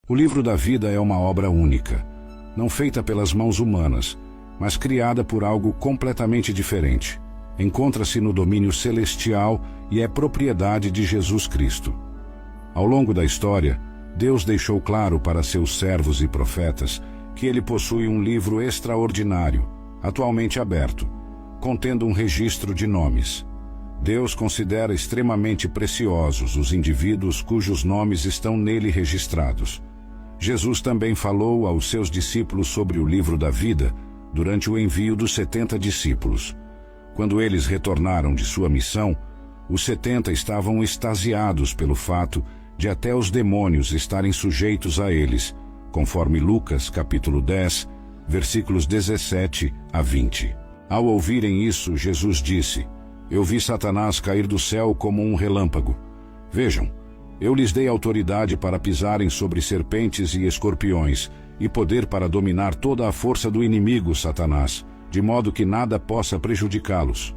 O livro da vida é uma obra única, não feita pelas mãos humanas, mas criada por algo completamente diferente. Encontra-se no domínio celestial e é propriedade de Jesus Cristo. Ao longo da história, Deus deixou claro para seus servos e profetas que ele possui um livro extraordinário, atualmente aberto, contendo um registro de nomes. Deus considera extremamente preciosos os indivíduos cujos nomes estão nele registrados. Jesus também falou aos seus discípulos sobre o livro da vida durante o envio dos 70 discípulos. Quando eles retornaram de sua missão, os 70 estavam extasiados pelo fato de até os demônios estarem sujeitos a eles, conforme Lucas capítulo 10, versículos 17 a 20. Ao ouvirem isso, Jesus disse: "Eu vi Satanás cair do céu como um relâmpago. Vejam, eu lhes dei autoridade para pisarem sobre serpentes e escorpiões, e poder para dominar toda a força do inimigo, Satanás, de modo que nada possa prejudicá-los.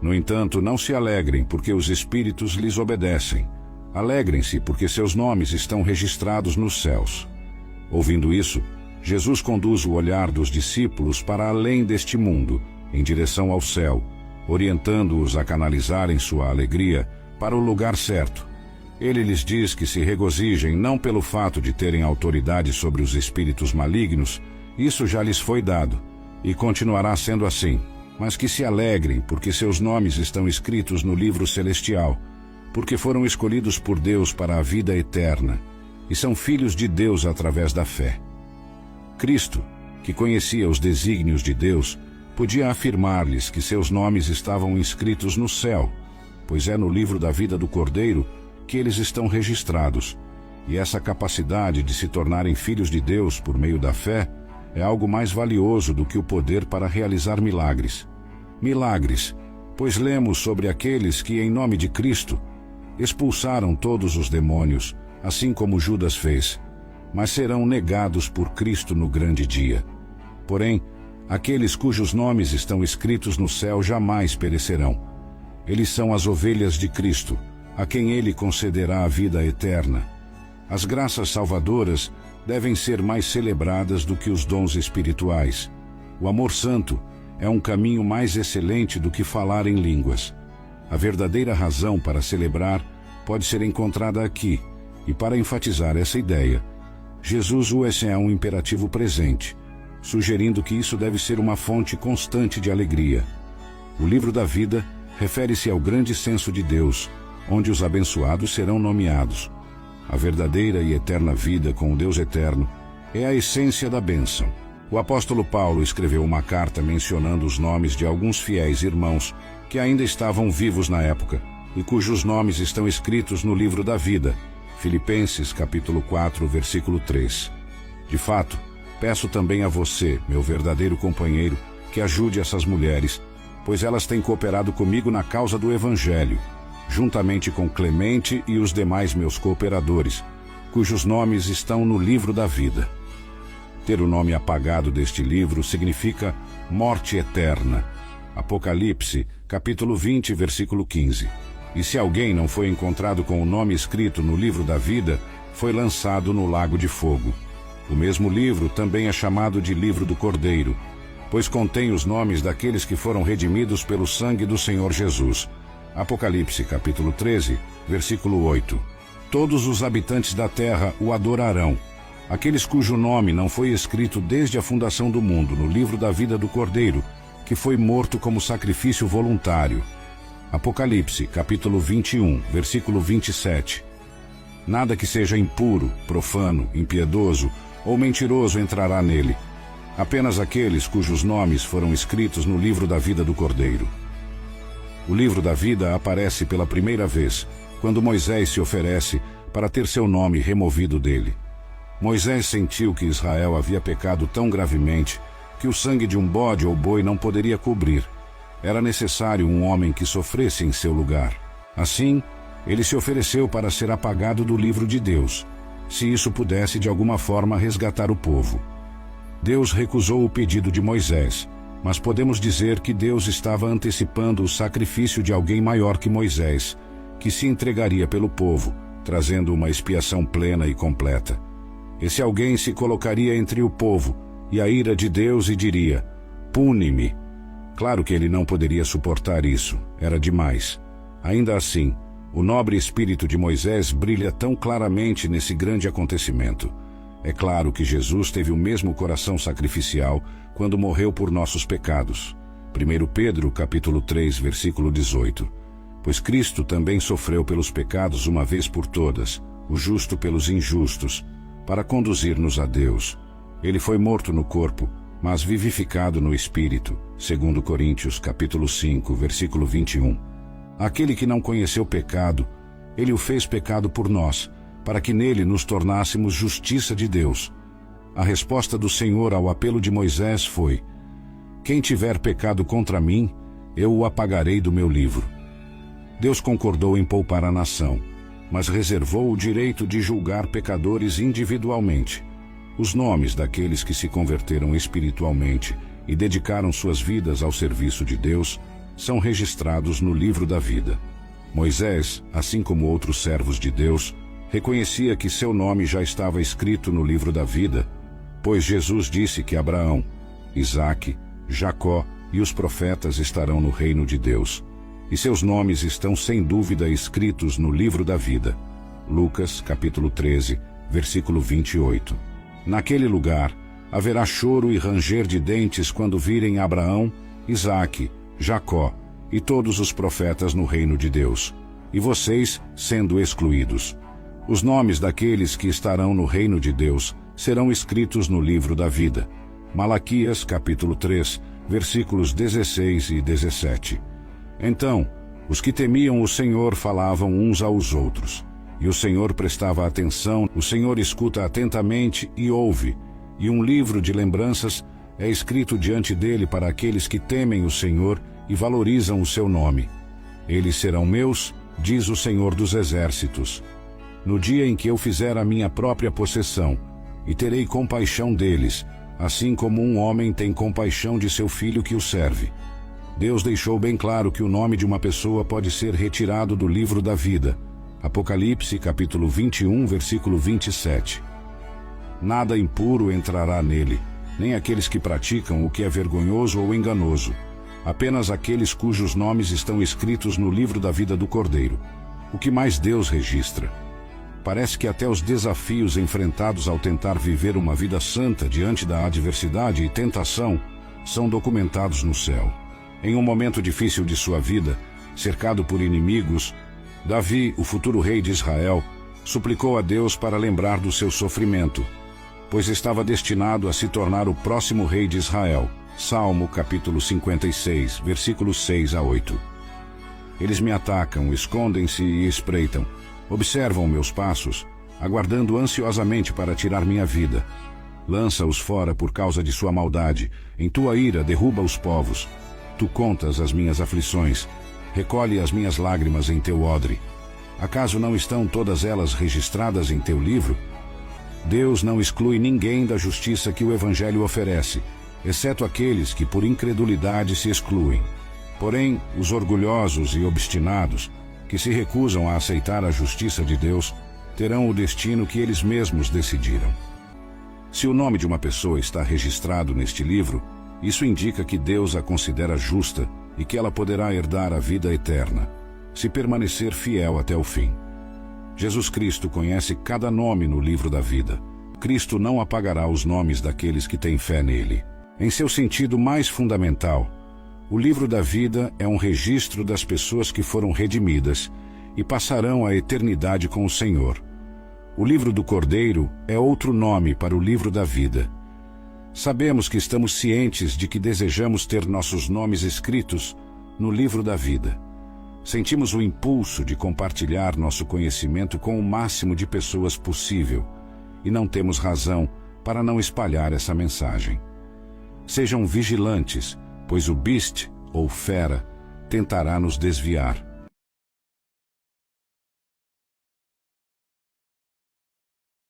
No entanto, não se alegrem, porque os espíritos lhes obedecem. Alegrem-se, porque seus nomes estão registrados nos céus." Ouvindo isso, Jesus conduz o olhar dos discípulos para além deste mundo, em direção ao céu, orientando-os a canalizarem sua alegria para o lugar certo. Ele lhes diz que se regozijem não pelo fato de terem autoridade sobre os espíritos malignos, isso já lhes foi dado, e continuará sendo assim, mas que se alegrem porque seus nomes estão escritos no livro celestial, porque foram escolhidos por Deus para a vida eterna, e são filhos de Deus através da fé. Cristo, que conhecia os desígnios de Deus, podia afirmar-lhes que seus nomes estavam inscritos no céu, pois é no livro da vida do Cordeiro que eles estão registrados, e essa capacidade de se tornarem filhos de Deus por meio da fé é algo mais valioso do que o poder para realizar milagres. Milagres, pois lemos sobre aqueles que, em nome de Cristo, expulsaram todos os demônios, assim como Judas fez, mas serão negados por Cristo no grande dia. Porém, aqueles cujos nomes estão escritos no céu jamais perecerão. Eles são as ovelhas de Cristo, a quem ele concederá a vida eterna. As graças salvadoras devem ser mais celebradas do que os dons espirituais. O amor santo é um caminho mais excelente do que falar em línguas. A verdadeira razão para celebrar pode ser encontrada aqui, e para enfatizar essa ideia, Jesus usa um imperativo presente, sugerindo que isso deve ser uma fonte constante de alegria. O livro da vida refere-se ao grande censo de Deus, onde os abençoados serão nomeados. A verdadeira e eterna vida com o Deus eterno é a essência da bênção. O apóstolo Paulo escreveu uma carta mencionando os nomes de alguns fiéis irmãos que ainda estavam vivos na época e cujos nomes estão escritos no livro da vida. Filipenses capítulo 4, versículo 3. De fato, peço também a você, meu verdadeiro companheiro, que ajude essas mulheres, pois elas têm cooperado comigo na causa do Evangelho, juntamente com Clemente e os demais meus cooperadores, cujos nomes estão no livro da vida. Ter o nome apagado deste livro significa morte eterna. Apocalipse, capítulo 20, versículo 15. E se alguém não foi encontrado com o nome escrito no livro da vida, foi lançado no lago de fogo. O mesmo livro também é chamado de livro do Cordeiro, pois contém os nomes daqueles que foram redimidos pelo sangue do Senhor Jesus. Apocalipse capítulo 13, versículo 8. Todos os habitantes da terra o adorarão, aqueles cujo nome não foi escrito desde a fundação do mundo no livro da vida do Cordeiro, que foi morto como sacrifício voluntário. Apocalipse capítulo 21, versículo 27. Nada que seja impuro, profano, impiedoso ou mentiroso entrará nele, apenas aqueles cujos nomes foram escritos no livro da vida do Cordeiro. O livro da vida aparece pela primeira vez, quando Moisés se oferece para ter seu nome removido dele. Moisés sentiu que Israel havia pecado tão gravemente que o sangue de um bode ou boi não poderia cobrir. Era necessário um homem que sofresse em seu lugar. Assim, ele se ofereceu para ser apagado do livro de Deus, se isso pudesse de alguma forma resgatar o povo. Deus recusou o pedido de Moisés, mas podemos dizer que Deus estava antecipando o sacrifício de alguém maior que Moisés, que se entregaria pelo povo, trazendo uma expiação plena e completa. Esse alguém se colocaria entre o povo e a ira de Deus e diria: pune-me. Claro que ele não poderia suportar isso, era demais. Ainda assim, o nobre espírito de Moisés brilha tão claramente nesse grande acontecimento. É claro que Jesus teve o mesmo coração sacrificial quando morreu por nossos pecados. 1 Pedro, capítulo 3, versículo 18. Pois Cristo também sofreu pelos pecados uma vez por todas, o justo pelos injustos, para conduzir-nos a Deus. Ele foi morto no corpo, mas vivificado no espírito, 2 Coríntios, capítulo 5, versículo 21. Aquele que não conheceu pecado, ele o fez pecado por nós, para que nele nos tornássemos justiça de Deus. A resposta do Senhor ao apelo de Moisés foi: quem tiver pecado contra mim, eu o apagarei do meu livro. Deus concordou em poupar a nação, mas reservou o direito de julgar pecadores individualmente. Os nomes daqueles que se converteram espiritualmente e dedicaram suas vidas ao serviço de Deus são registrados no livro da vida. Moisés, assim como outros servos de Deus, reconhecia que seu nome já estava escrito no livro da vida, pois Jesus disse que Abraão, Isaque, Jacó e os profetas estarão no reino de Deus, e seus nomes estão sem dúvida escritos no livro da vida. Lucas, capítulo 13, versículo 28. Naquele lugar, haverá choro e ranger de dentes quando virem Abraão, Isaque, Jacó e todos os profetas no reino de Deus, e vocês sendo excluídos. Os nomes daqueles que estarão no reino de Deus serão escritos no livro da vida. Malaquias, capítulo 3, versículos 16 e 17. Então, os que temiam o Senhor falavam uns aos outros, e o Senhor prestava atenção, o Senhor escuta atentamente e ouve, e um livro de lembranças é escrito diante dele para aqueles que temem o Senhor e valorizam o seu nome. Eles serão meus, diz o Senhor dos Exércitos, no dia em que eu fizer a minha própria possessão, e terei compaixão deles, assim como um homem tem compaixão de seu filho que o serve. Deus deixou bem claro que o nome de uma pessoa pode ser retirado do livro da vida. Apocalipse, capítulo 21, versículo 27. Nada impuro entrará nele, nem aqueles que praticam o que é vergonhoso ou enganoso, apenas aqueles cujos nomes estão escritos no livro da vida do Cordeiro. O que mais Deus registra? Parece que até os desafios enfrentados ao tentar viver uma vida santa diante da adversidade e tentação são documentados no céu. Em um momento difícil de sua vida, cercado por inimigos, Davi, o futuro rei de Israel, suplicou a Deus para lembrar do seu sofrimento, pois estava destinado a se tornar o próximo rei de Israel. Salmo capítulo 56, versículos 6 a 8. Eles me atacam, escondem-se e espreitam, observam meus passos, aguardando ansiosamente para tirar minha vida. Lança-os fora por causa de sua maldade, em tua ira derruba os povos. Tu contas as minhas aflições, recolhe as minhas lágrimas em teu odre. Acaso não estão todas elas registradas em teu livro? Deus não exclui ninguém da justiça que o Evangelho oferece, exceto aqueles que por incredulidade se excluem. Porém, os orgulhosos e obstinados, que se recusam a aceitar a justiça de Deus, terão o destino que eles mesmos decidiram. Se o nome de uma pessoa está registrado neste livro, isso indica que Deus a considera justa e que ela poderá herdar a vida eterna, se permanecer fiel até o fim. Jesus Cristo conhece cada nome no livro da vida. Cristo não apagará os nomes daqueles que têm fé nele. Em seu sentido mais fundamental, o livro da vida é um registro das pessoas que foram redimidas e passarão a eternidade com o Senhor. O livro do Cordeiro é outro nome para o livro da vida. Sabemos que estamos cientes de que desejamos ter nossos nomes escritos no livro da vida. Sentimos o impulso de compartilhar nosso conhecimento com o máximo de pessoas possível e não temos razão para não espalhar essa mensagem. Sejam vigilantes, pois o Beast, ou fera, tentará nos desviar.